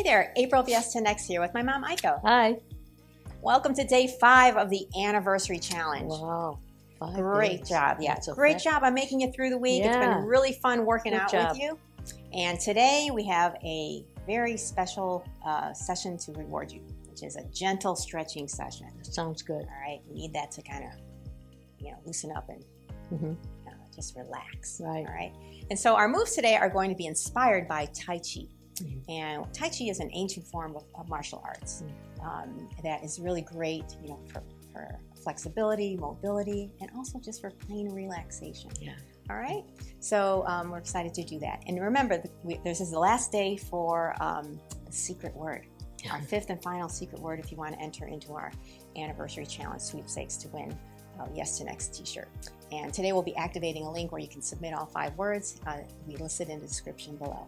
Hey there, April Fiesta Next here with my mom, Aiko. Hi. Welcome to day 5 of the anniversary challenge. Wow. Great job. Yeah, great job on making it through the week. It's been really fun working out with you. And today we have a very special session to reward you, which is a gentle stretching session. Sounds good. All right, you need that to kind of, loosen up and just relax. Right. All right. And so our moves today are going to be inspired by Tai Chi. And Tai Chi is an ancient form of martial arts that is really great, for flexibility, mobility, and also just for plain relaxation. Yeah. All right. So we're excited to do that. And remember, this is the last day for the secret word, our 5th and final secret word if you want to enter into our anniversary challenge sweepstakes to win Yes to Next t-shirt. And today we'll be activating a link where you can submit all 5 words. We listed in the description below.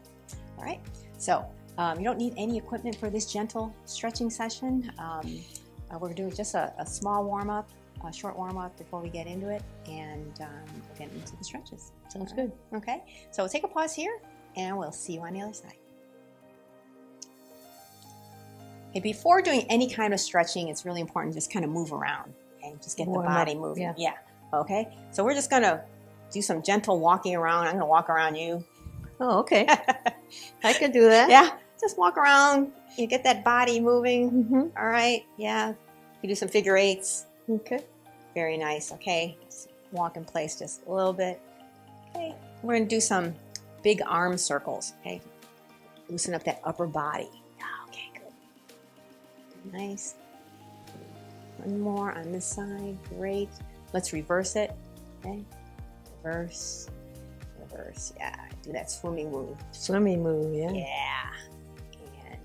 All right, so you don't need any equipment for this gentle stretching session. We're doing just a small warm-up, a short warm-up before we get into it, and we'll get into the stretches. Sounds good. Okay, so we'll take a pause here, and we'll see you on the other side. Okay, before doing any kind of stretching, it's really important to just kind of move around and just get the body moving. Yeah. Okay, so we're just going to do some gentle walking around. I'm going to walk around you. Oh, okay. I can do that. Yeah, just walk around. You get that body moving. Mm-hmm. All right. Yeah. You do some figure 8s. Okay. Very nice. Okay. Just walk in place just a little bit. Okay. We're going to do some big arm circles. Okay. Loosen up that upper body. Okay, good. Nice. One more on this side. Great. Let's reverse it. Okay. Reverse. Reverse. Yeah. Do that swimming move. Swimming move, yeah. Yeah. And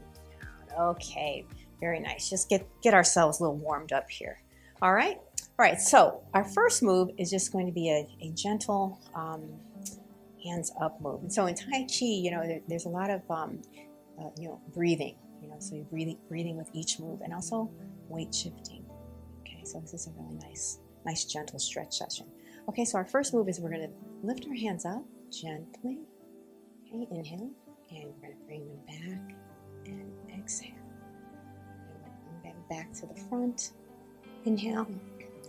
down. Okay. Very nice. Just get ourselves a little warmed up here. All right. All right. So our first move is just going to be a gentle hands up move. And so in Tai Chi, there's a lot of breathing. So you're breathing with each move, and also weight shifting. Okay. So this is a really nice gentle stretch session. Okay. So our first move is we're going to lift our hands up gently. Okay, inhale, and we're going to bring them back and exhale. And bring them back to the front. Inhale,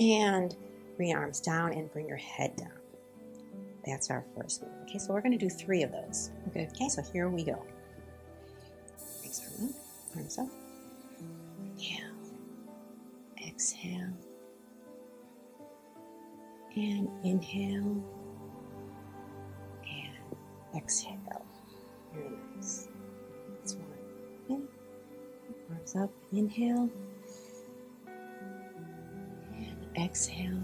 and bring your arms down and bring your head down. That's our first move. Okay, so we're going to do 3 of those. Okay, so here we go. Arms up. Inhale, exhale, and inhale. Exhale. Very nice. That's 1. Okay. Arms up. Inhale. And exhale.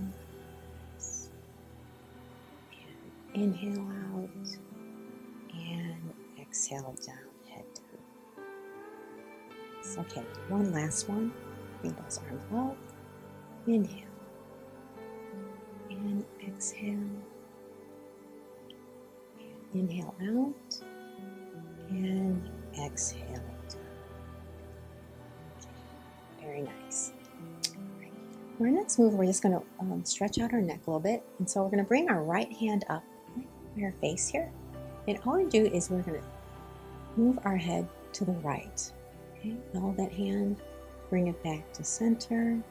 And inhale out. And exhale down. Head down. It's okay. One last one. Bring those arms up. Inhale. And exhale. Inhale out and exhale down. Very nice. Right. For our next move, we're just going to stretch out our neck a little bit. And so we're going to bring our right hand up by our face here. And all we do is we're going to move our head to the right. Okay, hold that hand, bring it back to center.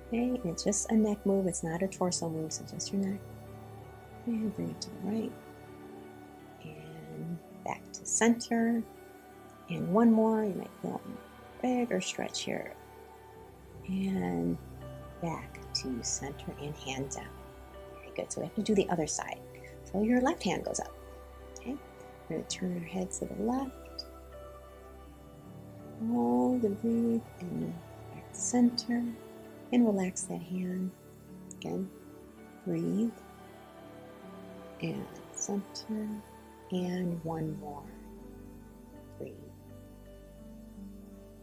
Okay, and it's just a neck move. It's not a torso move, so just your neck. And bring it to the right. Back to center, and one more. You might feel a bigger stretch here, and back to center and hand down. Very good. So we have to do the other side. So your left hand goes up. Okay, we're going to turn our head to the left, hold and breathe, and back to center, and relax that hand. Again, breathe, and center. And one more. Breathe.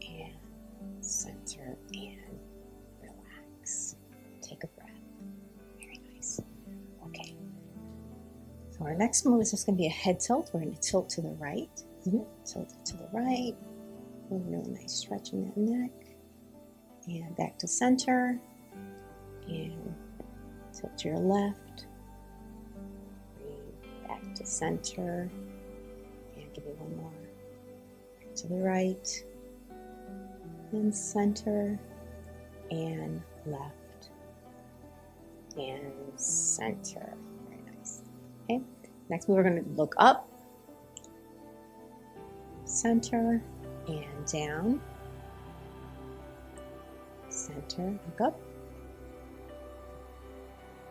And center and relax. Take a breath. Very nice. Okay. So our next move is just going to be a head tilt. We're going to tilt to the right. Tilt it to the right. A really nice stretch in that neck. And back to center. And tilt to your left. Back to center, and give me one more. to the right, and center, and left, and center. Very nice. Okay, next we're going to look up, center, and down, center, look up,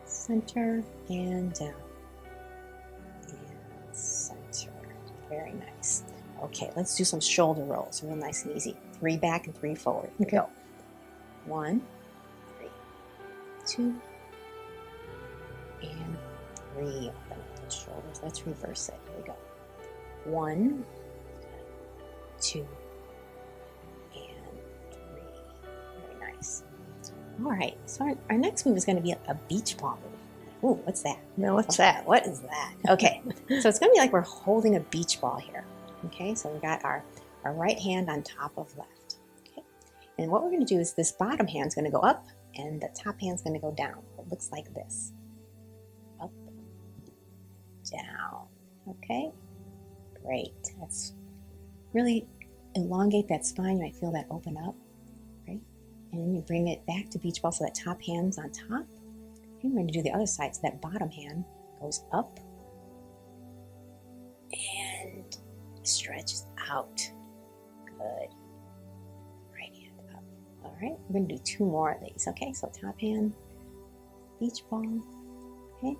center, and down, and center. Very nice. Okay, let's do some shoulder rolls, real nice and easy. 3 back and 3 forward. Here we go. 1, 3, 2, and 3. Open up the shoulders. Let's reverse it. Here we go. 1, 2, and 3. Very nice. All right, so our next move is going to be a beach ball move. Ooh, what's that? No, what's that? What is that? Okay, so it's going to be like we're holding a beach ball here. Okay, so we got our right hand on top of left. Okay, and what we're going to do is this bottom hand's going to go up and the top hand's going to go down. It looks like this. Up, down. Okay, great. That's really elongate that spine. You might feel that open up, right? And then you bring it back to beach ball so that top hand's on top. And we're going to do the other side so that bottom hand goes up and stretches out. Good. Right hand up. All right, we're going to do 2 more of these. Okay, so top hand, beach ball. Okay.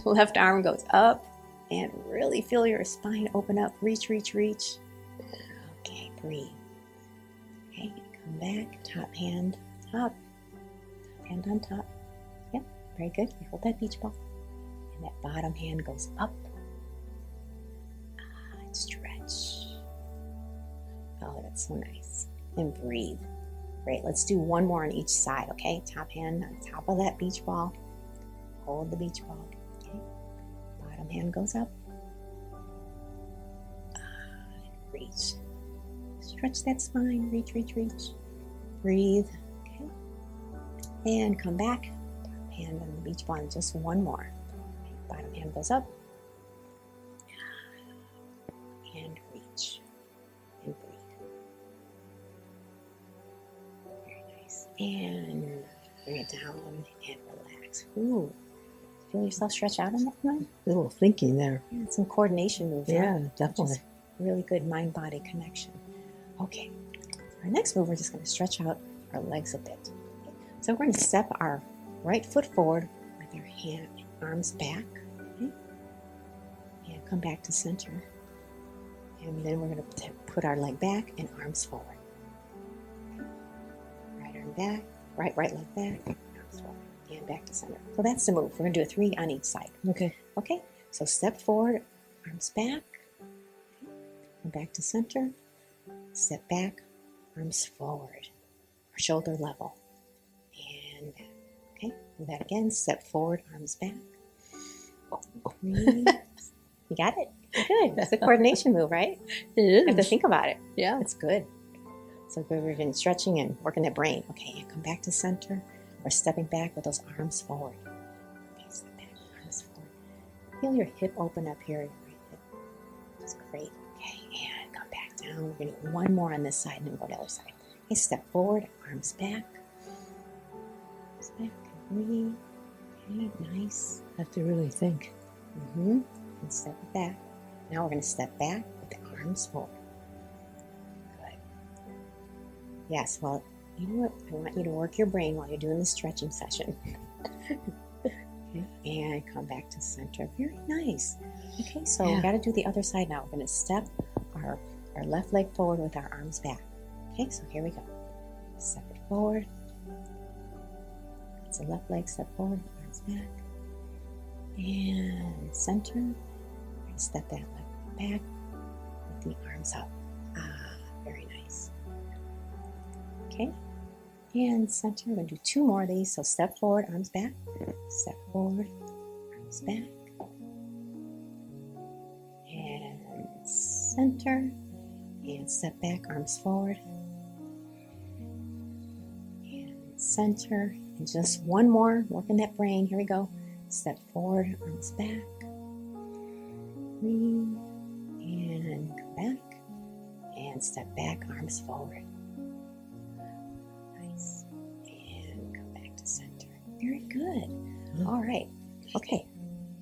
Left arm goes up and really feel your spine open up. Reach, reach, reach. Okay, breathe. Okay, come back. Top hand up. Top hand on top. Yep, very good. You hold that beach ball. And that bottom hand goes up. And stretch. Oh, that's so nice. And breathe. Great. Let's do 1 more on each side, okay? Top hand on top of that beach ball. Hold the beach ball. Okay. Bottom hand goes up. And reach. Stretch that spine. Reach, reach, reach. Breathe. Okay. And come back. Top hand on the beach ball. And just 1 more. Bottom hand goes up and reach and breathe. Very nice. And bring it down and relax. Ooh, feel yourself stretch out on that one? A little thinking there. Yeah, some coordination moves. Yeah, definitely. Really good mind-body connection. Okay, our next move, we're just going to stretch out our legs a bit. So we're going to step our right foot forward with our arms back. Okay? And come back to center. And then we're going to put our leg back and arms forward. Right arm back, right leg back, arms forward, and back to center. So that's the move. We're going to do a 3 on each side. Okay. Okay, so step forward, arms back, come back to center, step back, arms forward, or shoulder level, and back. Okay, do that again. Step forward, arms back. You got it? Good. It's a coordination move, right? It is. You have to think about it. Yeah. It's good. So we've been stretching and working that brain. Okay, come back to center. We're stepping back with those arms forward. Okay, step back, arms forward. Feel your hip open up here. Your right hip. That's great. Okay, and come back down. We're going to do 1 more on this side and then go to the other side. Okay, step forward, arms back. Arms back, breathe. Okay, nice. Have to really think. And step it back. Now we're going to step back with the arms forward. Good. Yes, well, you know what? I want you to work your brain while you're doing the stretching session. Okay, and come back to center. Very nice. Okay, so we got to do the other side now. We're going to step our left leg forward with our arms back. Okay, so here we go. Step it forward. It's the left leg, step forward, arms back. And center. We're going to step that leg back with the arms up. Very nice. Okay. And center. We're going to do 2 more of these. So step forward, arms back. Step forward, arms back. And center. And step back, arms forward. And center. And just 1 more. Working that brain. Here we go. Step forward, arms back. Breathe. And come back. And step back, arms forward. Nice. And come back to center. Very good. All right. Okay.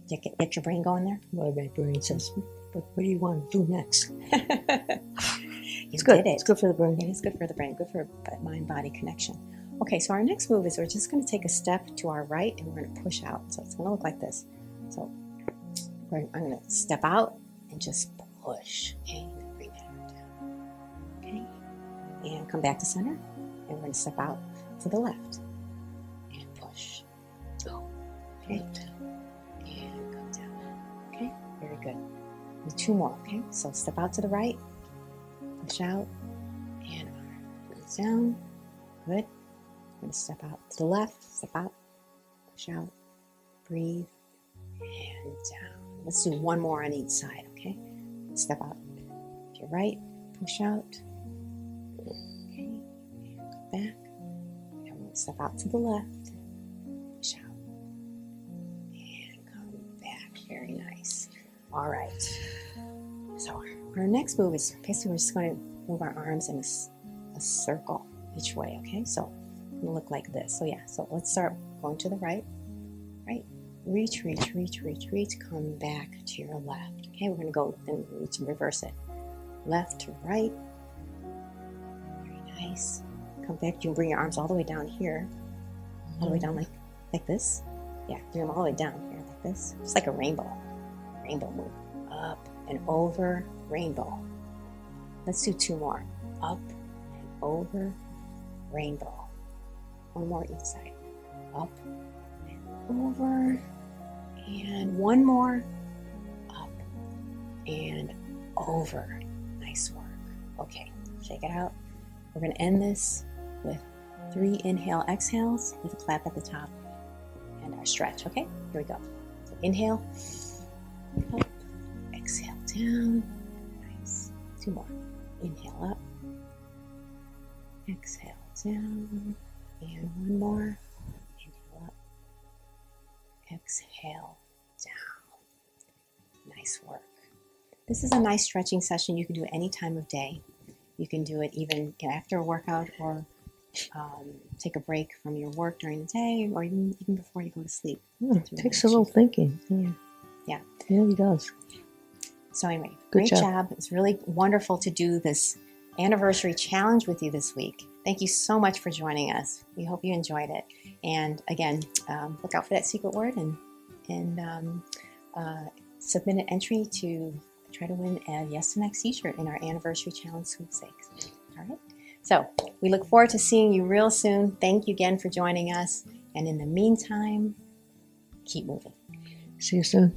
Get your brain going there? Well, my brain says, what do you want to do next? It's good. Did it. It's good for the brain. It is good for the brain, good for mind-body connection. Okay, so our next move is we're just going to take a step to our right and we're going to push out. So it's going to look like this. So I'm going to step out and just push. Okay, bring that arm down. Okay, and come back to center. And we're going to step out to the left and push. Okay, and come down. Okay, very good. And 2 more. Okay, so step out to the right, push out, and goes down. Good. We're going to step out to the left, step out, push out, breathe, and down. Let's do 1 more on each side, okay? Step out to your right, push out, okay, and go back. And we're going to step out to the left, push out, and come back. Very nice. All right. So our next move is basically we're just going to move our arms in a circle each way, okay? So it's going to look like this. So yeah, so let's start going to the right, reach, come back to your left. Okay, we're going to go and reach and reverse it. Left to right. Very nice. Come back. You can bring your arms all the way down here. All the way down like this. Yeah, bring them all the way down here like this. Just like a rainbow. Rainbow move. Up and over, rainbow. Let's do 2 more. Up and over, rainbow. 1 more each side. Up and over. And 1 more. Up and over. Nice work. Okay, shake it out. We're going to end this with 3 inhale, exhales with a clap at the top and our stretch. Okay, here we go. So inhale, up, exhale down. Nice. 2 more. Inhale up, exhale down, and 1 more. Inhale up, exhale down. Nice work. This is a nice stretching session. You can do it any time of day. You can do it even after a workout or take a break from your work during the day or even before you go to sleep. It takes a little thinking. Yeah. It really does. So anyway, Good great job. It's really wonderful to do this anniversary challenge with you this week. Thank you so much for joining us. We hope you enjoyed it. And again, look out for that secret word and submit an entry to try to win a Yes to Next t-shirt in our anniversary challenge sweepstakes. All right. So we look forward to seeing you real soon. Thank you again for joining us. And in the meantime, keep moving. See you soon.